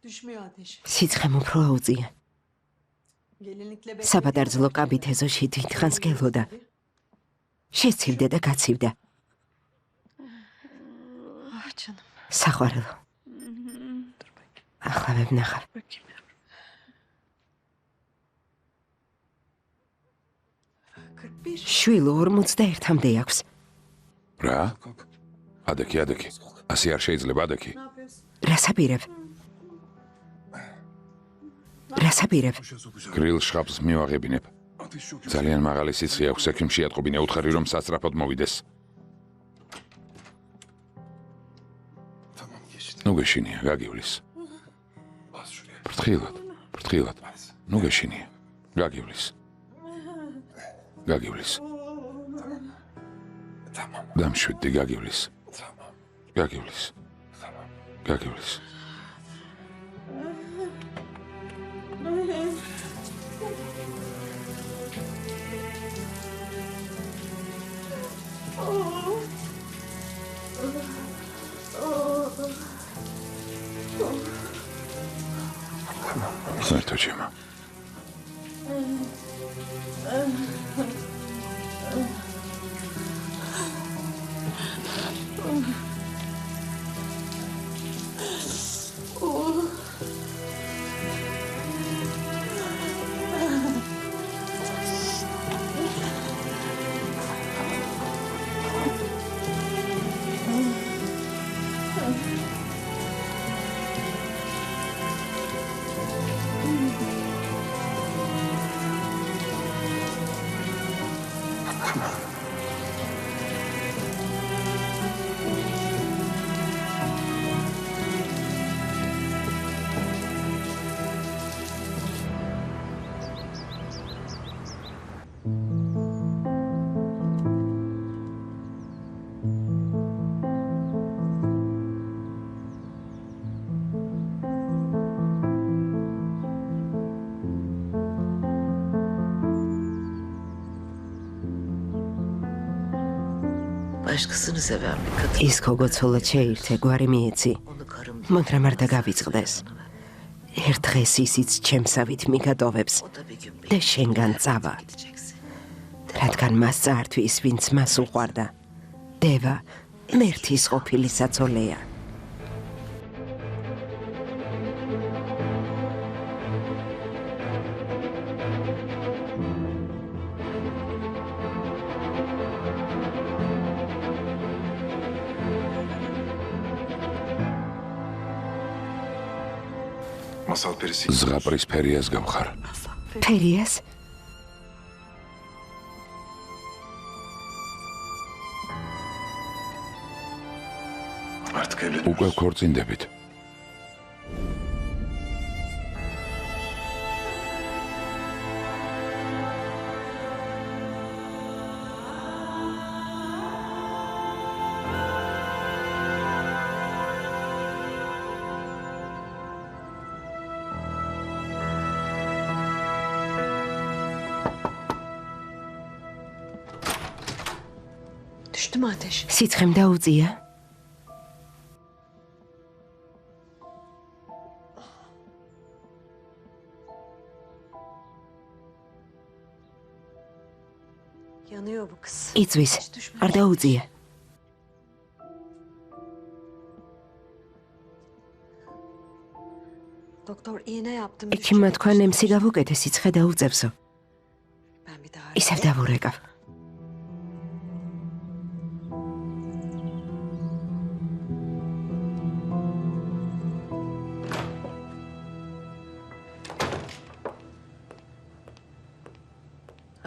სიცხემ უფრო აუწია. საბადარძლო კაბით ეზოში დიდხანს გელოდა. შეცივდა და გაცივდა. საყვარელო. ახლა ვებნახარ. შვილო 41-მდე აქვს. რა? ადაკი. ასე არ შეიძლება ადაკი. რასაპირებ? გრილ შხაპს მივაღებინებ. ძალიან მაღალი სიცხე აქვს, ექიმ შეატყობინა, უთხარი რომ სასწრაფოდ მოვიდეს. ნუ გეშინია, გაგივლის. ფრთხილად. ნუ გეშინია, გაგივლის. დამშვიდდი, გაგივლის. Smrto ćemo. Başkasını seven bir kadın. ის გოგოცოლად შეირთე გვარი მიეცი, მაგრამ არ დაგავიწყდეს. ერთ დღეს ისიც ჩემსავით მიგატოვებს და შენგან წავა. რადგან მას წართვის, ვინც მას უყვარდა. დევა, მერთის ყოფილი საცოლეა. ზღაპრის ფერიას გავხარ. ფერიას? უკვე ქორწინდებით. Düştü mü ateş? სიცხემ დაუწია? Yanıyor bu kız. იწვის, არ დაუწია? Doktor iğne yaptım. ექიმმა თქვა ნემსი გავუკეთე, სიცხე დაუწევსო. Ben bir daha. ისევ დავურეკავ.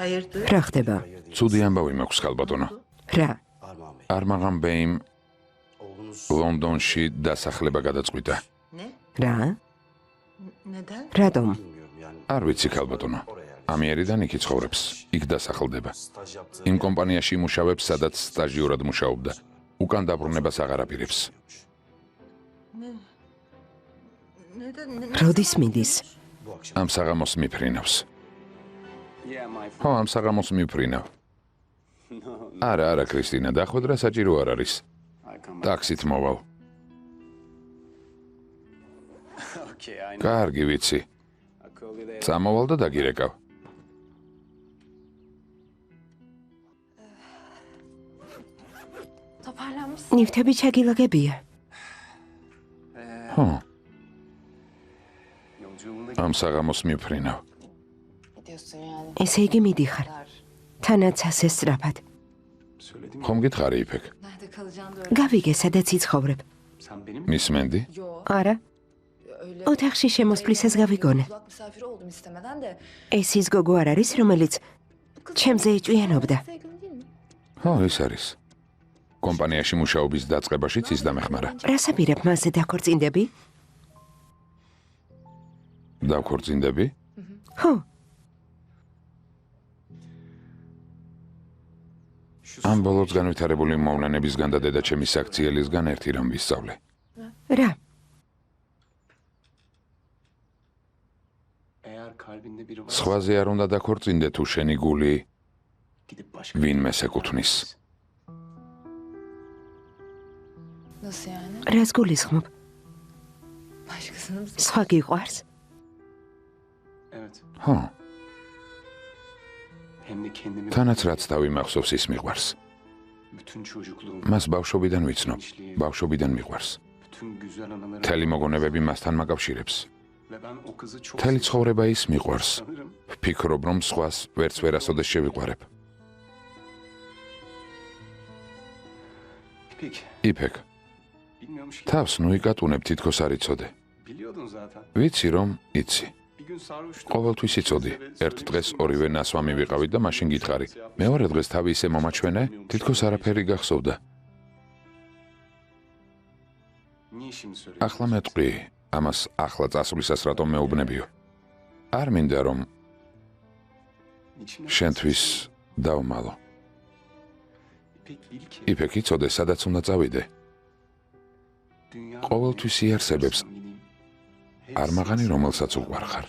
Hayırdır? რა ხდება? ცუდი ამბავი მაქვს ხალბატონო. რა? არმაღან ბეიმ ლონდონში დასახლება გადაწყვიტა. რა? Neden? რატომ? არ ვიცი ხალბატონო. ამიერიდან იქ ცხოვრობს, იქ დასახლდება. იმ კომპანიაში იმუშავებს, სადაც სტაჟიურად მუშაობდა. უკან დაბრუნებას აღარ აპირებს. როდის მიდის? ამ საღამოს მიფრინავს. ხო, ამ საღამოს მიფრინავ. არა, კრისტინა, დახვედრა საჭირო არ არის. ტაქსით მოვალ. კარგი ვიცი. წამოვალ და დაგირეკავ. Toparlanmışsın. ნივთები ჩაგილაგებია. ხო. ამ საღამოს მიფრინავ. Gidiyorsun yani. ესე იგი მიდიხარ. თანაც ასე სწრაფად. ხომ გითხარი იფეკ? Nerede kalacağını da öyle. გავიგე, სადაც იცხოვრებ. მისმენდი? Yo, არა, öyle. ოთახში შემოსვლისას გავიგონე. Kulak misafiri oldum istemeden de. ეს ის გოგო არ არის, რომელიც ჩემზე ეჭვიანობდა. Sevgilim değil mi? ხო, ეს არის. კომპანიაში მუშაობის დაწყებაშიც ის დამეხმარა. რას აპირებ მასზე დაქორწინდები? დავქორწინდები? ხო, ამ ბოლოს განვითარებული მოვლენებისგან და დედაჩემის აქციელისგან ერთი რამ ვისწავლე. რა? Eğer kalbinde biri varsa სხვაზე არ უნდა დაქორწინდე თუ შენი გული gidip başka ვინმეს ეკუთვნის. Nasıl yani? რას გულისხმობ? Başkasını mı? სხვა გიყვარს? Evet. ხო, Hem de kendimi თანაც რაც თავი მახსოვს ის მიყვარს. bütün çocukluğum, მას ბავშვობიდან ვიცნობ, ბავშვობიდან მიყვარს. bütün güzel anılarım მთელი მოგონებები მასთან მაკავშირებს. ve ben o kızı çok მთელი seviyorum. ცხოვრება ის მიყვარს. Sanırım ვფიქრობ, რომ სხვას ვერც ვერასოდეს შევიყვარებ. İpek, იფეკ, bilmiyormuş ki. თავს ნუ იკატუნებ თითქოს არ იცოდე. Biliyordun zaten. ვიცი რომ იცი. Bir gün sarhoştum. ყოველთვის იცოდი. ერთ დღეს ორივე ნასვამი ვიყავით და მაშინ გითხარი. მეორე დღეს თავი ისე მომაჩვენე, თითქოს არაფერი გახსოვდა. Niye şimdi söylüyorsun? ახლა მეტყვი, ამას ახლა წასვლისას რატომ მეუბნებიო? არ მინდა რომ İçimden შენთვის დავმალო. İpek bil ki იფეკ, იცოდე, სადაც უნდა წავიდე. dünya ყოველთვის იარსებებს არ მაღანი, რომელსაც უყვარ ხარ.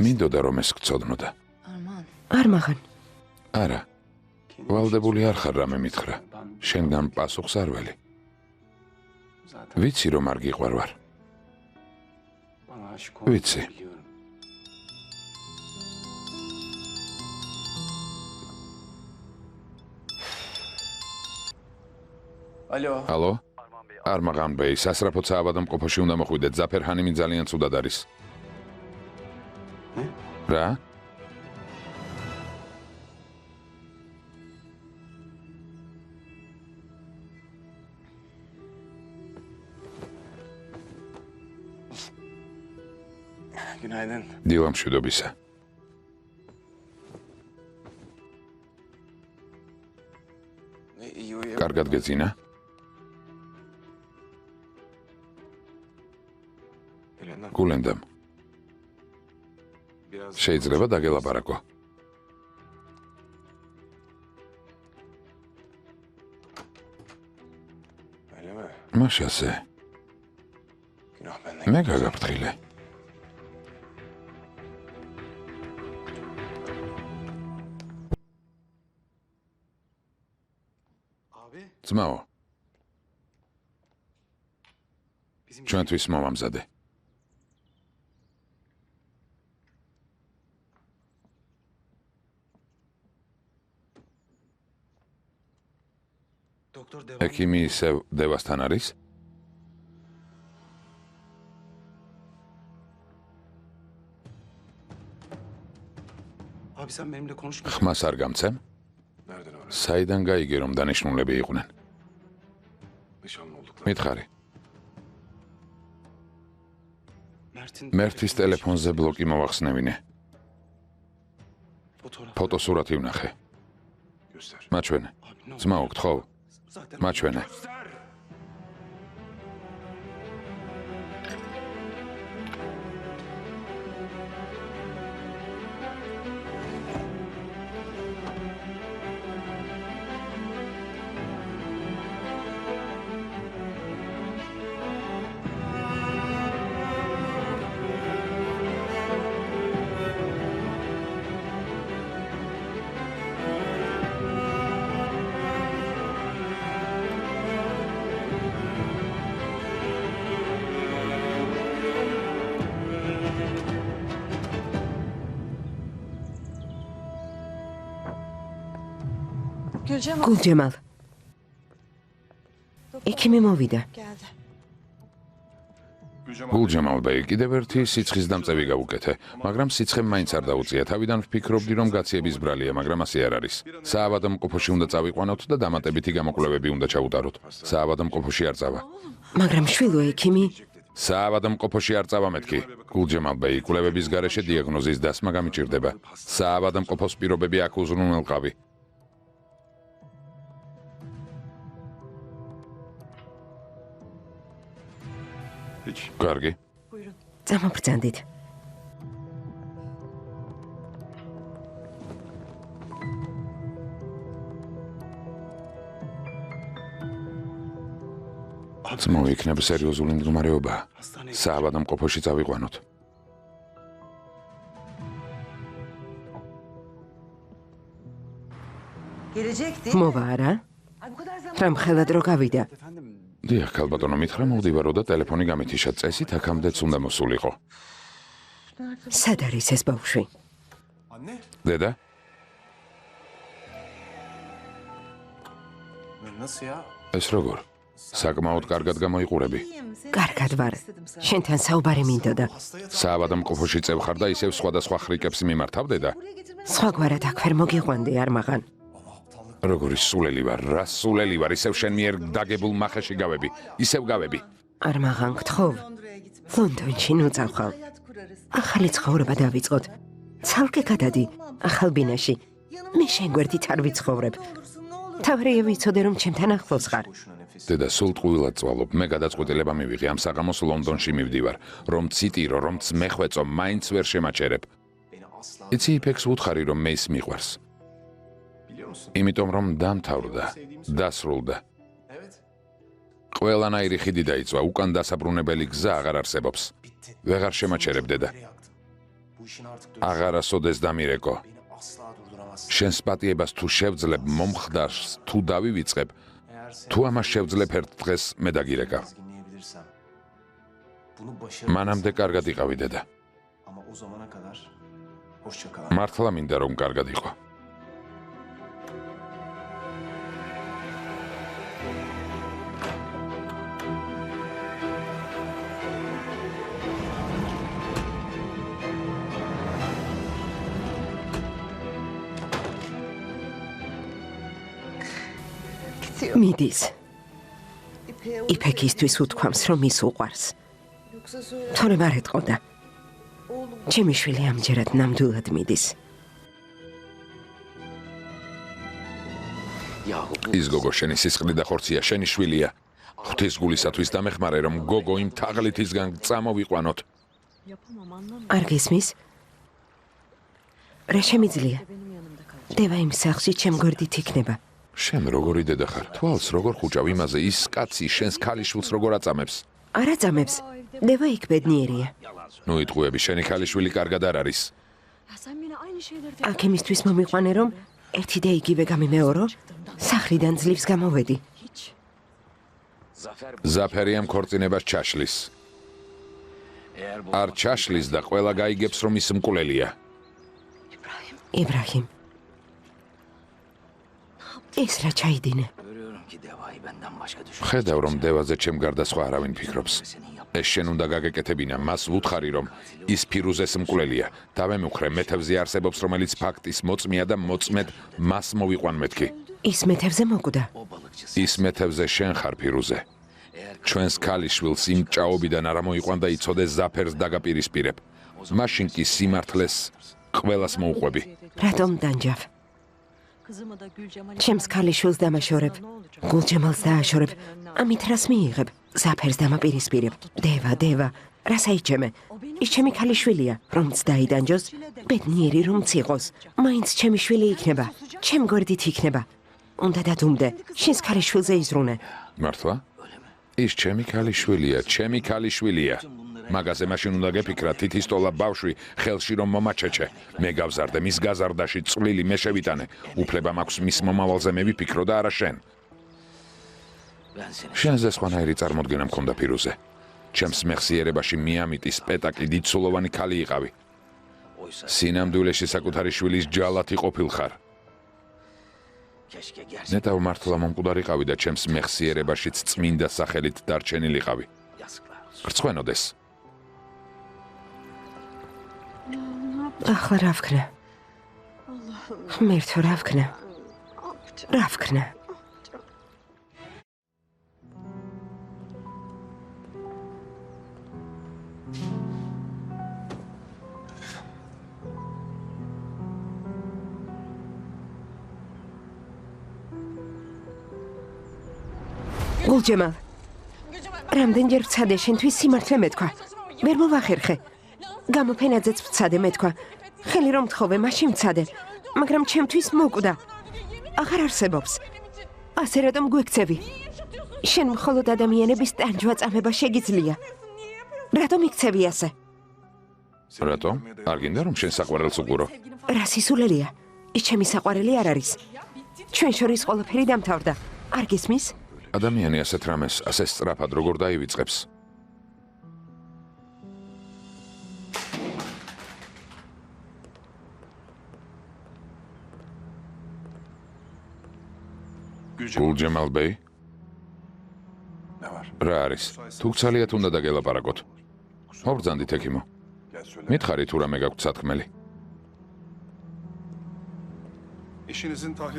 მინდოდა რომ ეს გწოდნოდა. Arman. არ მაღან. არა, ვალდებული არ ხარ რამე მითხრა. შენგან პასუხს არ ველი. zaten ვიცი რომ არ გიყვარ ვარ. bana aşık Vitsi. olduğunu biliyorum. Alo. ალო? არმაღან ბეი, სასრაფო საავადმყოფოში უნდა მოხვიდეთ. ზაფერჰანი ძალიან ცუდად არის. რა? Günaydın. დილა მშვიდობისა. İyi uyuyor. კარგად გეძინა? Elena, გულენდამ. biraz შეიძლება დაგელაპარაკო. öyle mi? მაშასე, Günah benden. მე გაგაფრთხილე. Abi, ძმაო, bizim ჩვენთვის მომამზადე. doktor devam. ექიმი ისევ დევასთან არის? Abi sen benimle konuşma. ხმას არ გამცემ? Nereden öğrendin? საიდან გაიგე რომ დანიშნულები იყვნენ? Nişanlı oldukları. მითხარი, Mert'in მერტის ტელეფონზე ბლოკი მოვახსნევინე. fotoğraf ფოტოსურათი ვნახე. göster. მაჩვენე. Abi ne olur. ძმაო, გთხოვ, Zaten მაჩვენე. göster. გულჯემალ ექიმი მოვიდა Geldi. გულჯემალ ბეი კიდევ ერთი სიცხის დამწევი გავუკეთე, მაგრამ სიცხემ მაინც არ დაუწია. თავიდან ვფიქრობდი, რომ გაციების ბრალია, მაგრამ ასე არ არის. საავადმყოფოში უნდა წავიყვანოთ და დამატებითი გამოკვლევები უნდა ჩაუტაროთ. საავადმყოფოში არ წავა. მაგრამ შვილო ექიმი საავადმყოფოში არ წავა მეთქი. გულჯემალ ბეი, კვლევების გარეშე დიაგნოზის დასმა გამიჭირდება. საავადმყოფოს პირობები აქ უზრუნველყავი. კარგი. წამობრძანდით ძმო, იქნება სერიოზული მდგომარეობა. საავადმყოფოში წავიყვანოთ. Gelecekti. მოვა არა Ay bu kadar zaman. რამ ხელად რო გავიდა დიახ, ქალბატონო, მითხრა მოვდივარო და ტელეფონი გამითიშა. წესით აქამდეც უნდა მოსულიყო. სად არის ეს ბავშვი Anne. დედა, Nasıl ya? ეს როგორ? საკმაოდ კარგად გამოიყურები. კარგად ვარ შენთან საუბარი მინდოდა საავადმყოფოში წევხარ და ისევ სხვადასხვა ხრიკებს მიმართავ, დედა. სხვაგვარად აქ ვერ მოგიყვანდი არ მაღან როგორი სულელი ვარ, რა სულელი ვარ, ისევ შენ მიერ დაგებულ მახეში გავები. ისევ გავები. არ მაღან გთხოვ ლონდონში ნუ წავხალ ახალი ცხოვრება დავიწყოთ ცალკე გადადი ახალ ბინაში მე შენ გვერდით არ ვიცხოვრებ თავრია ვიცოდე რომ ჩემთან ახლოს ხარ დედა, სულ ტყუილად წვალობ. მე გადაწყვეტილება მივიღე, ამ საღამოს ლონდონში მივდივარ. რომ ციტირო, რომც მეხვეწო, მაინც ვერ შემაჩერებ. იცი, იფექს ვუთხარი, რომ მე ის მიყვარს. იმიტომ რომ დამთავრდა, დასრულდა. ყველანაირი ხიდი დაიწვა, უკან დასაბრუნებელი გზა აღარ არსებობს. ვეღარ შემაჩერებ, დედა. აღარასოდეს დამირეკო. შენს პატიებას თუ შევძლებ, მომხდარს თუ დავივიწყებ, თუ ამას შევძლებ ერთ დღეს მე დაგირეკავ. მანამდე კარგად იყავი, დედა. მართლა მინდა რომ კარგად იყო. მიდის იფექისთვის უთქვამს რომ ის უყვარს თორემ არ ეტყოდა ჩემი შვილი ამჯერად ნამდვილად მიდის ის გოგო შენი სისხლი და ხორცია, შენი შვილია. ღვთის გულისათვის დამეხმარე, რომ გოგო იმ თაღლითისგან წამოვიყვანოთ. არ გისმის რა შემიძლია დევა იმ სახლში ჩემ გვერდით იქნება შენ როგორი დედა ხარ? თვალს როგორ ხუჭავ იმაზე, ის კაცი შენს ქალიშვილს როგორ აწამებს? არ აწამებს დევა იქ ბედნიერია ნუ იტყუები, შენი ქალიშვილი კარგად არ არის. აქ იმისთვის მომიყვანე რომ ერთი და იგივე გამიმეორო სახლიდან ძლივს გამოვედი ზაფერიამ ქორწინებას ჩაშლის. არ ჩაშლის და ყველა გაიგებს რომ ის მკვლელია. იბრაჰიმ ეს რა ჩაიდინე ხედავ რომ დევაზე ჩემ გარდა სხვა არავინ ფიქრობს. ეს შენ უნდა გაგეკეთებინა, მას ვუთხარი რომ ის ფირუზეს მკვლელია. დავემუქრე მეთევზე არსებობს რომელიც ფაქტის მოწმია და მოწმედ მას მოვიყვან მეთქი. ის მეთევზე მოკვდა ის მეთევზე შენ ხარ ფირუზე. ჩვენს ქალიშვილს იმ ჭაობიდან არ მოიყვან და იცოდეს ზაფერს დაგაპირისპირებ. მაშინ კი სიმართლეს ყველას მოუყვები. რატომ დანჯავ ჩემს ქალიშვილს დამაშორებ გულჯემალს დააშორებ ამით რას მიიღებ ზაფერს დამაპირისპირებ დევა რას აიჩემე ის ჩემი ქალიშვილია რომც დაიდანჯოს ბედნიერი რომც იყოს მაინც ჩემი შვილი იქნება ჩემ გვერდით იქნება უნდა დადუმდე შენს ქალიშვილზე იზრუნე მართლა? ის ჩემი ქალიშვილია. მაგაზე მაშინ უნდა გეფიქრა თითისტოლა ბავშვი ხელში რომ მომაჩეჩე. მე გავზარდე მის გაზარდაში წვლილი მე შევიტანე. უფლება მაქვს მის მომავალზე მე ვიფიქრო და არა შენ. შენზე სხვანაირი წარმოდგენა მქონდა ფირუზე. ჩემს მეხსიერებაში მიამიტის პეტაკი დიდსულოვანი ქალი იყავი. სინამდვილეში საკუთარი შვილის ჯალათი ყოფილ ხარ. ნეტავ მართლა მომკვდარიყავი და ჩემს მეხსიერებაშიც წმინდა სახელით დარჩენილიყავი. გრცხვენოდეს. ახლა რა ვქნა? ღმერთო, რა ვქნა? რა ვქნა? გულჯემალ, რამდენჯერ ვცადე შენთვის სიმართლე მეთქვა. ვერ მოვახერხე. გამოფენაძეც ვცადე მეთქვა. ხელი რომ თხოვე, მაშინ ვცადე. მაგრამ ჩემთვის მოკვდა. აღარ არსებობს. ასე რატომ გვექცევი? შენ მხოლოდ ადამიანების ტანჯვა წამება შეგიძლია. რატომ იქცევი ასე? რატომ? არ გინდა რომ შენ საყვარელს უყურო? რა სისულელია? ის ჩემი საყვარელი არ არის. ჩვენ შორის ყველაფერი დამთავრდა. არ გისმის? ადამიანი ასეთ რამეს, ასე სწრაფად როგორ დაივიწყებს? გულჯემალ ბეი? რა არის? თუ გცალიათ უნდა დაგელაპარაკოთ. მობრძანდით ექიმო. მითხარი თუ რამე გაქვთ სათქმელი.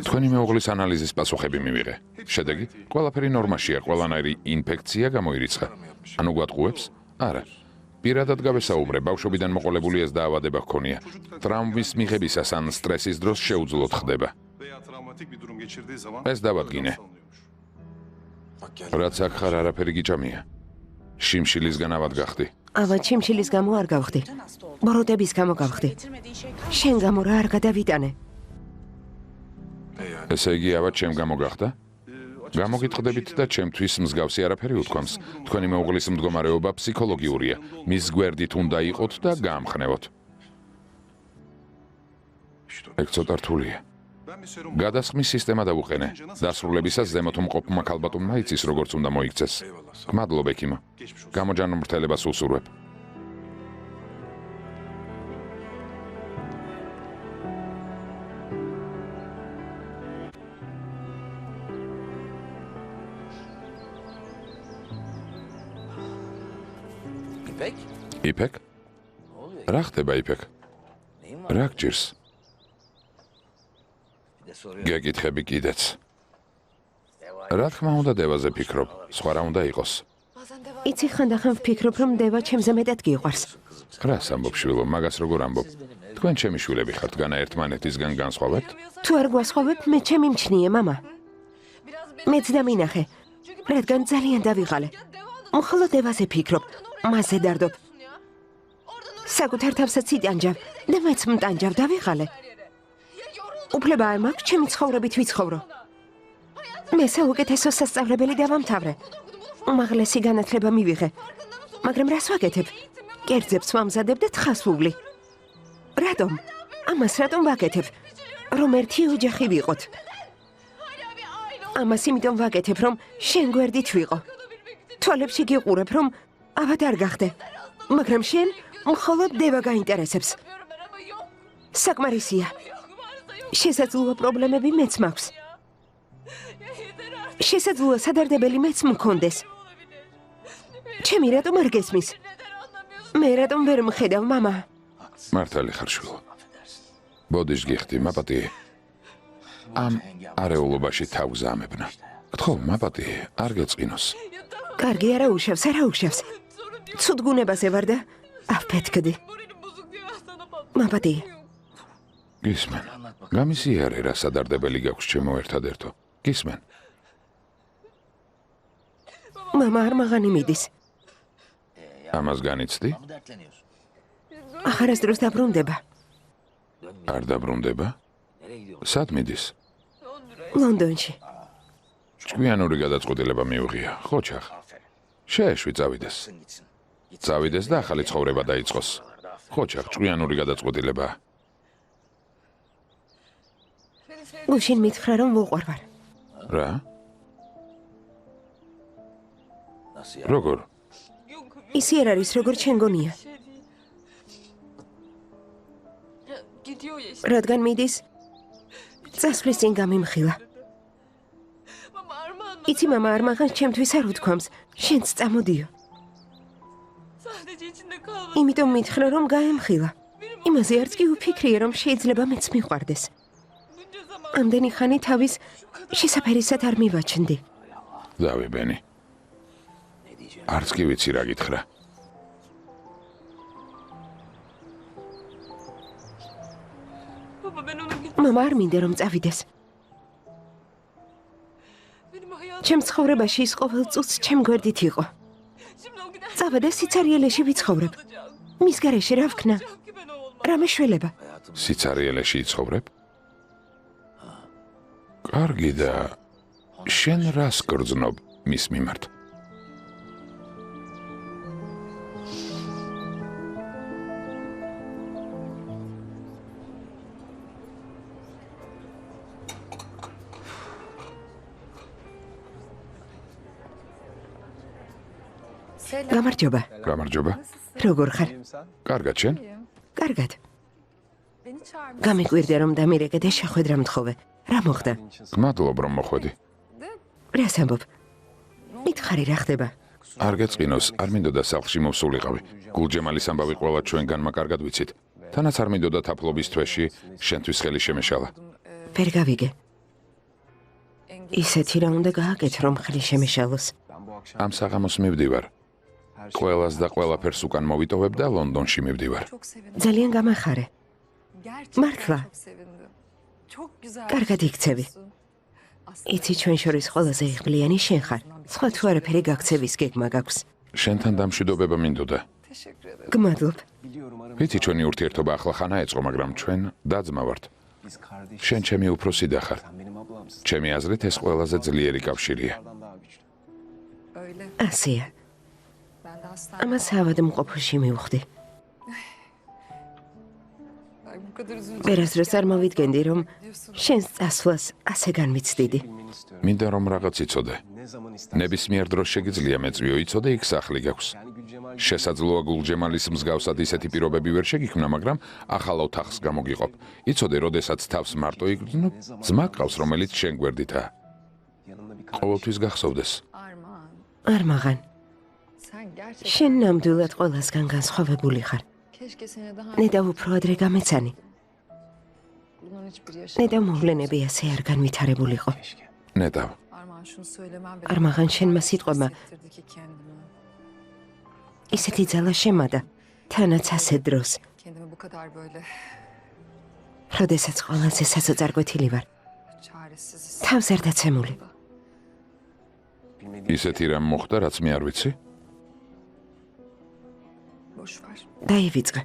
თქვენი მეუღლის ანალიზის პასუხები მივიღე. შედეგი? ყველაფერი ნორმაშია, ყველანაირი ინფექცია გამოირიცხა. ანუ გვატყუებს? არა. პირადად გავესაუბრე, ბავშვობიდან მოყოლებული ეს დაავადება ჰქონია. ტრაუმის მიღებისას ან სტრესის დროს შეუძლოდ ხდება. ეს დავადგინე. რაც აქ ხარ არაფერი გიჭამია. შიმშილისგან ავად გახდი. ავა შიმშილის გამო არ გავხდი. ბოროტების გამო გავხდი. შენ გამო რა არ გადავიტანე. ესე იგი ავა ჩემ გამო გახდა? გამოგიტყდებით და ჩემთვის მსგავსი არაფერი უთქვამს. თქვენი მეუღლის მდგომარეობა ფსიქოლოგიურია. მის გვერდით უნდა იყოთ და გაამხნევოთ. ეგ ცოტა რთულია. გადასხმის სისტემა დავუყენე. დასრულებისას ზემოთმყოფმა ქალბატონმა იცის როგორც უნდა მოიქცეს. გმადლობ ექიმო. გამოჯანმრთელებას უსურვებ. იფეკ? რა ხდება იფეკ? რა გჭირს? გეკითხები კიდეც. რა თქმა უნდა დევაზე ფიქრობ, სხვა რა უნდა იყოს. იცი ხანდახან ვფიქრობ რომ დევა ჩემზე მეტად გიყვარს. რას ამბობ შვილო, მაგას როგორ ამბობ? თქვენ ჩემი შვილები ხართ, განა ერთმანეთისგან განსხვავებთ? თუ არ გვასხვავებ, მე ჩემი მჩნიე მამა. მეც დამინახე, რადგან ძალიან დავიღალე. მხოლოდ დევაზე ფიქრობ, მასზე დარდობ. საკუთარ თავსაც იტანჯავ და მეც მტანჯავ დავიღალე. უფლება არ მაქვს ჩემი ცხოვრებით ვიცხოვრო. მე საუკეთესო სასწავლებელი დავამთავრე. უმაღლესი განათლება მივიღე. მაგრამ რას ვაკეთებ? კერძებს ვამზადებ და თხას ვუვლი. რატომ? ამას რატომ ვაკეთებ? რომ ერთი ოჯახი ვიყოთ. ამას იმიტომ ვაკეთებ, რომ შენ გვერდით ვიყო. თვალებში გიყურებ, რომ ავად არ გახდე. მაგრამ შენ მხოლოდ დევა გაინტერესებს. საკმარისია. შესაძლოა პრობლემები მეც მაქვს. შესაძლოა სადარდებელი მეც მქონდეს. ჩემი რატომ არ გესმის? მე რატომ ვერ მხედავ მამა? მართალი ხარ შვილო. ბოდიშ გიხდი, მაპატიე. ამ არეულობაში თავგზაამებნა. გთხოვ, მაპატიე, არ გეწყინოს. კარგი, არა უშავს, არა უშავს. ცუდგუნებაზე ვარ და ავფეთქდი. მაპატიე. გისმენ. გამისიარე რა სადარდებელი გაქვს ჩემო ერთადერთო. გისმენ. მამა არ მაღანი მიდის. ამას განიცდი? ახარასდროს დაბრუნდება. არ დაბრუნდება? სად მიდის? ლონდონში. ჭკვიანური გადაწყვეტილება მიუღია. ხოჩახ. შეეშვი წავიდეს. წავიდეს და ახალი ცხოვრება დაიწყოს. ხოჩახ, ჭკვიანური გადაწყვეტილება. გუშინ მითხრა რომ ვუყვარვარ. რა? როგორ? ისი არ არის როგორ შენ გონია. რადგან მიდის? წასვლის წინ გამიმხილა. იცი მამა არ მაღან ჩემთვის არ უთქვამს, შენც წამოდიო. იმიტომ მითხრა რომ გაემხილა. იმაზე არც კი უფიქრია რომ შეიძლება მეც მიყვარდეს. ამდენი ხანი თავის შესაფერისად არ მივაჩნდი. დავი ბენი. არც კი ვიცი რა გითხრა. მამა არ მინდა რომ წავიდეს. ჩემ ცხოვრებაში ის ყოველ წუთს ჩემ გვერდით იყო. წავა და სიცარიელეში ვიცხოვრებ. მის გარეშე რა ვქნა? რა მეშველება? სიცარიელეში იცხოვრებ? კარგი და შენ რას გრძნობ მის მიმართ? გამარჯობა. გამარჯობა. როგორ ხარ? კარგად შენ? კარგად. გამიკვირდა რომ დამირეკე და შეხვედრა მთხოვე. რა მოხდა? გმადლობ რომ მოხვედი. რას ამბობ? მითხარი რა ხდება? არ გეწყინოს, არ მინდოდა სახლში მოვსულიყავი. გულჯემალის ამბავი ყველა ჩვენგანმა კარგად ვიცით. თანაც არ მინდოდა თაფლობის თვეში შენთვის ხელი შემეშალა. ვერ გავიგე. ისეთი რა უნდა გააკეთო რომ ხელი შემეშალოს? ამ საღამოს მივდივარ. ყველას და ყველაფერს უკან მოვიტოვებ და ლონდონში მივდივარ. ძალიან გამახარე. მართლა. კარგად იქცევი. იცი ჩვენ შორის ყველაზე იღბლიანი შენ ხარ. სხვა თუ არაფერი გაქცევის გეგმა გაქვს. შენთან დამშვიდობება მინდოდა. გმადლობ. ვიცი ჩვენი ურთიერთობა ახლა ხანა ეწყო, მაგრამ ჩვენ და-ძმა ვართ. შენ ჩემი უფროსი და ხარ. ჩემი აზრით ეს ყველაზე ძლიერი კავშირია. ასეა. ამას ავადმყოფოში მივხვდი. ვერასდროს არ მოვიდგენდი, რომ შენს წასვლას ასე განვიცდიდი. მინდა რომ რაღაც იცოდე. ნებისმიერ დროს შეგიძლია მეწვიო იცოდე, იქ სახლი გაქვს. შესაძლოა გულჯემალის მსგავსად ისეთი პირობები ვერ შეგიქმნა, მაგრამ ახალ ოთახს გამოგიყოფ. იცოდე, როდესაც თავს მარტო იგრძნობ, ძმა ყავს, რომელიც შენ გვერდითაა. ყოველთვის გახსოვდეს. არ მაღან. შენ ნამდვილად ყველასგან განსხვავებული ხარ. ნედა უფრო ადრე გამეცანი. ნედა მოვლენები ასე არ განვითარებულიყო. ნედა. არ მაღან შენმა სიტყვებმა ისეთი ძალა შემადა, თანაც ასე დროს. როდესაც ყველაზე სასოწარკვეთილი ვარ. თავს არ დაცემული. ისეთი რამ მოხდა, რაც მე არ ვიცი? დაივიწყე.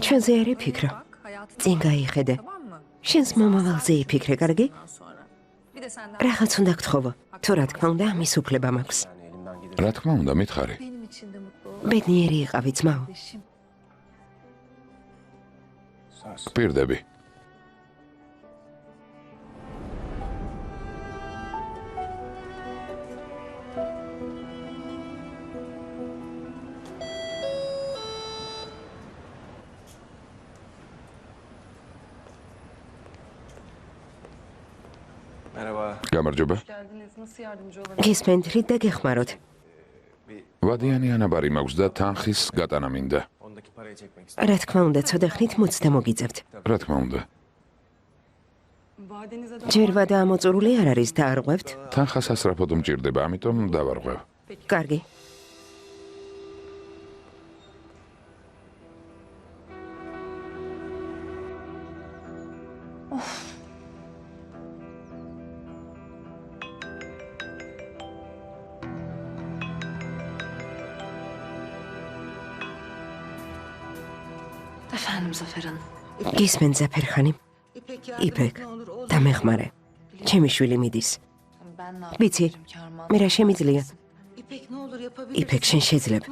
ჩვენზე არ იფიქრო. წინ გაიხედე. შენს მომავალზე იფიქრე, კარგი? რაღაც უნდა გთხოვო. თუ რა თქმა უნდა, ამის უფლება მაქვს. რა თქმა უნდა, მითხარი. ბედნიერი იყავი, ძმაო. გპირდები. გამარჯობა. გისმენთ და გეხმაროთ. ვადიანი ანაბარი მაქვს და თანხის გატანა მინდა. რა თქმა უნდა, ცოტა ხნით მოცდა მოგიწევთ. რა თქმა უნდა. ჯერ ვადა ამოწურული არ არის და არ ღვევთ? თანხა სასწრაფოდ მჭირდება, ამიტომ დავარღვევ. კარგი. გისმენ ზაფერხანი. იფეკ, დამეხმარე. ჩემი შვილი მიდის. ვიცი, მე რა შემიძლია? იფეკ, შენ შეძლებ.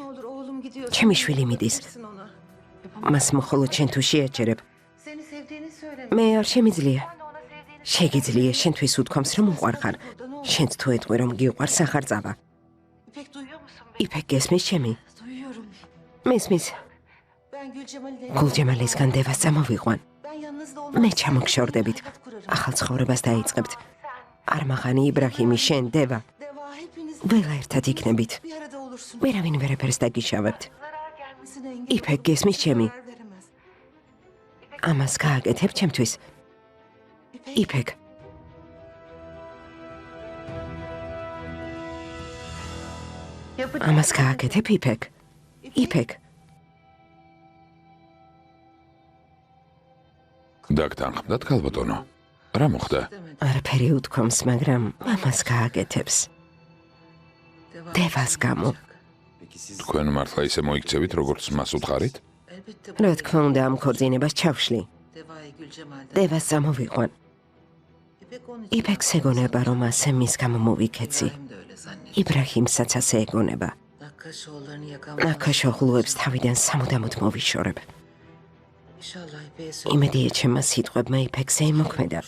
ჩემი შვილი მიდის. მას მხოლოდ შენ თუ შეაჩერებ. მე არ შემიძლია. შეგიძლია, შენთვის უთქვამს, რომ უყვარხარ. შენც თუ ეტყვი, რომ გიყვარს, ახარ წავა. იფეკ, გესმის ჩემი? მესმის. გულჯემალისგან დევას წამოვიყვან. მე ჩამოგშორდებით. ახალ ცხოვრებას დაიწყებთ. არმაღანი, იბრაჰიმი, შენ, დევა, Deva hepiniz ველა ერთად იქნებით. bir arada olursunuz. ვერავინ ვერაფერს დაგიშავებთ. Zarar gelmesine engel იფეკ გესმის ჩემი. karar veremez. ამას გააკეთებ ჩემთვის. იფეკ. ამას გააკეთებ იფეკ. იფეკ. დაგთანხმდათ ქალბატონო. რა მოხდა? არაფერი უთქვამს, მაგრამ ამას გააკეთებს. დევას გამო. თქვენ მართლა ისე მოიქცევით, როგორც მას უთხარით? რა თქმა უნდა, ამ ქორწინებას ჩავშლი. Deva'yı Gülcemal'den. დევას წამოვიყვან. İpek onun იფეკს ეგონება, რომ ასე მის გამო მოვიქეცი. İbrahim de öyle zannediyor. იბრაჰიმსაც ასე ეგონება. Nakkaşoğullarını yakamaz. ნაკაშოღლუებს თავიდან სამუდამოდ მოვიშორებ. İnşallah İpek'e იმედია ჩემმა სიტყვებმა იფექს ემოქმედა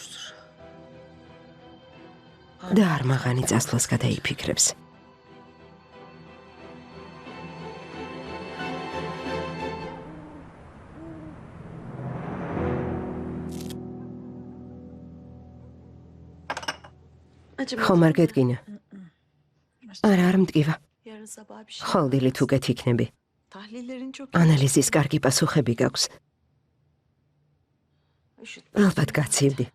და არმაღანი წასვლას გადაიფიქრებს. ხომ არ გედგინა? არა, არ მტკივა. Yarın sabah bir şey. ხოლდილით უკეთ იქნები. Tahlillerin çok ანალიზის კარგი პასუხები გაქვს. ალბათ გაცივდი.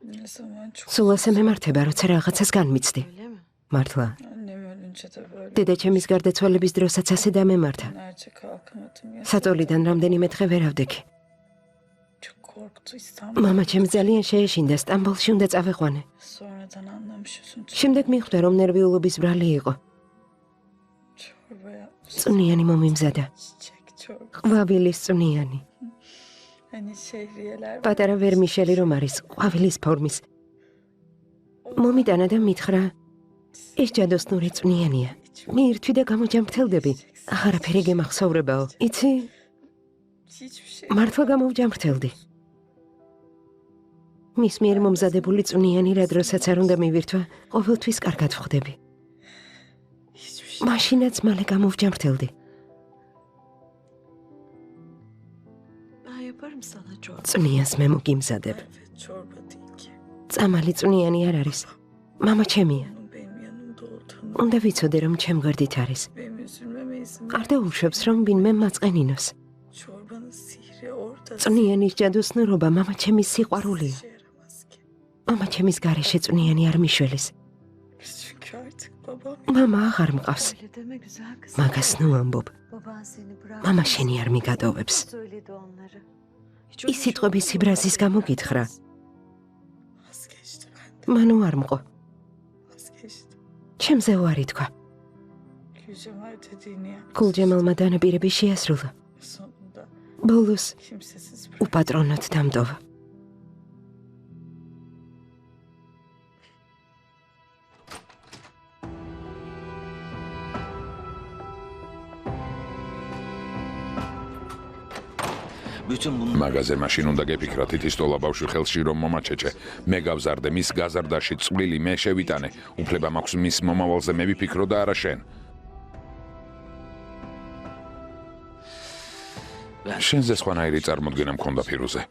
Ne zaman çok სულ ასე მემართება, როცა რაღაცას განმიცდი. öyle mi? მართლა. annem ölünce de böyle დედაჩემის გარდაცვალების დროსაც ასე დამემართა. nerede kalkamadım ya. საწოლიდან რამდენიმე დღე ვერ ავდექი. Çok korktu İstanbul. მამა ჩემს ძალიან შეეშინდა, სტამბოლში უნდა წავეყვანე. Sonradan anlamışsın. შემდეგ მიხვდა, რომ ნერვიულობის ბრალი იყო. Çorba yapmış. წვნიანი მომიმზადა. Çiçek çorba. ყვავილის წვნიანი. Hani şehriyeler var. პატარა ვერმიშელი რომ არის, ყვავილის ფორმის. მომიტანა და მითხრა, ეს ჯადოსნური წვნიანია. მიირთვი და გამოჯამრთელდები. აღარაფერი გემახსოვრებაო. იცი, Hiçbir şey. მართლა გამოვჯამრთელდი. მის მიერ მომზადებული წვნიანი რა დროსაც არ უნდა მივირთვა, ყოველთვის კარგად ვხვდები. Hiçbir şey. მაშინაც მალე გამოვჯამრთელდი. Ben yaparım sana çorba. წვნიანს მე მოგიმზადებ. Evet, çorba değil ki. წამალი წვნიანი არ არის. მამა ჩემია. Onun benim yanımda olduğunu, უნდა ვიცოდე რომ ჩემ გვერდით არის. benim üzülmeme izin ver. არ დაუშვებს რომ ვინმე მაწყენინოს. Çorbanın sihri orada. წვნიანის ჯადოსნურობა მამა ჩემის სიყვარულია. İşe yaramaz ki. მამა ჩემის გარეშე წვნიანი არ მიშველის. Biz çünkü artık babam მამა აღარ მყავს. Öyle deme güzel kızım. მაგას ნუ ამბობ. Baban seni bırak. მამა შენი არ მიგადოვებს. Söyledi onları. Hiç ის სიტყვები სიბრაზის გამო გითხრა. vazgeçti benden. მანუ არ მყო. Vazgeçti. ჩემზე უარი თქვა. Gülcemal dediğini yaptı. გულჯემალმა დანაპირები შეასრულა. Sonunda ბოლოს kimsesiz bırak. უპატრონოდ დამტოვა. Bütün bunlar მაგაზე მაშინ უნდა გეფიქრათ ითის ტოლა ბავშვი ხელში რომ მომაჩეჭე. მე გავზარდე მის გაზარდაში წვლილი მე შევიტანე. უფლება მაქვს მის მომავალზე მე ვიფიქრო და არა შენ. შენზე სხვანაირი წარმოდგენა მქონდა ფირუზე.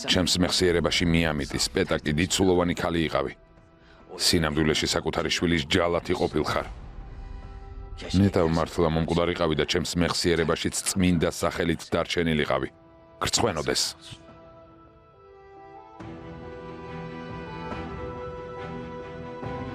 ჩემს მეხსიერებაში მიამიტი სპეტაკი დიდსულოვანი ქალი იყავი. სინამდვილეში საკუთარი შვილის ჯალათი ყოფილხარ. ნეტავ მართლა მომკვდარიყავი და ჩემს მეხსიერებაშიც წმინდა სახელით დარჩენილიყავი. გრცხვენოდეს.